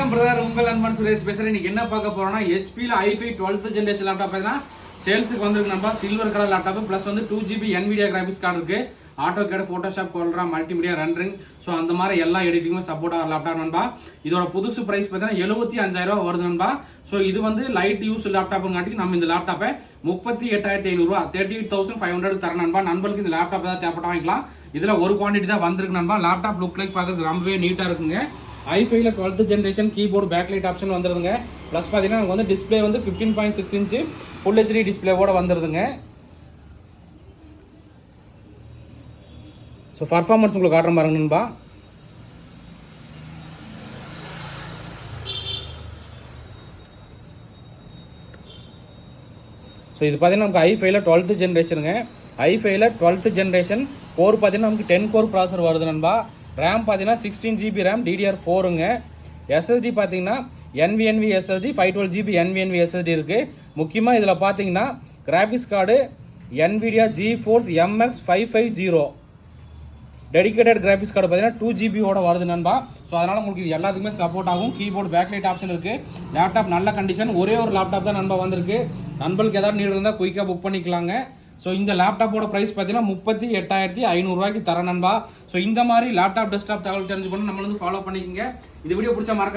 வணக்கம் பிரதர், உங்கள் அன்பான சுரேஷ் பேசுறேன். இன்னைக்கு என்ன பார்க்க போறோம்னா HP ல i5 12th ஜெனரேஷன் லேப்டாப் பார்த்தீங்கன்னா சேல்ஸுக்கு வந்திருக்கு நண்பா. சில்வர் கலர் லேப்டாப் ப்ளஸ் வந்து 2 GB NVIDIA கிராபிக்ஸ் கார்டு இருக்கு. AutoCAD, Photoshop, Corel, multimedia, rendering, so அந்த மாதிரி எல்லா எடிட்டிங்குமே சப்போர்ட் ஆகிற லேப்டாப் நண்பா. இதோட புதுசு பிரைஸ் பார்த்தீங்கன்னா 75,000 வருது நண்பா. ஸோ இது வந்து லைட் யூஸ் லேப்டாப்புங்காட்டி நம்ம இந்த லேப்டாப்பை 38,500 38,500 தர நண்பா. நண்பர்களுக்கு இந்த லேப்டாப் தான் தேவைப்பட்ட வாங்கிக்கலாம். இதில் ஒரு குவான்டிட்டி தான் வந்திருக்கு நண்பா. லேப்டாப் லுக் லைக் பார்க்கறதுக்கு ரொம்பவே நீட்டாக இருக்குங்க. i5 ல 12th generation keyboard backlight option வந்துருதுங்க. ப்ளஸ் பார்த்தீங்கன்னா நமக்கு வந்து டிஸ்பிளே வந்து 15.6 இன்ச்சு ஃபுல் HD டிஸ்பிளேவோட வந்துருதுங்க. ஸோ பர்ஃபார்மன்ஸ் உங்களுக்கு காட்டுற பாருங்க நண்பா. ஸோ இது பார்த்தீங்கன்னா நமக்கு i5 ல 12th ஜெனரேஷனுங்க. i5 ல 12th ஜெனரேஷன் கோர் பார்த்தீங்கன்னா நமக்கு 10 கோர் ப்ராசர் வருது நண்பா. ரேம் பார்த்தீங்கன்னா 16 GB ரேம் DDR4ங்க. SSD பார்த்தீங்கன்னா NVMe SSD 512 GB NVMe SSD இருக்குது. முக்கியமாக இதில் பார்த்தீங்கன்னா graphics card NVIDIA GeFore MX 550 dedicated graphics card பார்த்தீங்கன்னா 2 GB வருது நண்பா. ஸோ அதனால் உங்களுக்கு இது எல்லாத்துக்குமே சப்போர்ட் ஆகும். கீபோர்டு பேக்லைட் ஆப்ஷன் இருக்குது. லேப்டாப் நல்ல கண்டிஷன். ஒரே ஒரு லேப்டாப் தான் நண்பா வந்திருக்கு. நண்பர்களுக்கு ஏதாவது நீட் இருந்தால் குயிக்காக புக் பண்ணிக்கலாங்க. ஸோ இந்த லேப்டாப்போட ப்ரைஸ் பார்த்தீங்கன்னா 38,500 தர நண்பா. ஸோ இந்த மாதிரி லேப்டாப் டெஸ்க்டாப் தகவல் தெரிஞ்சுக்கணும் நம்ம வந்து ஃபாலோ பண்ணிக்கோங்க. இந்த வீடியோ பிடிச்சா மறக்காம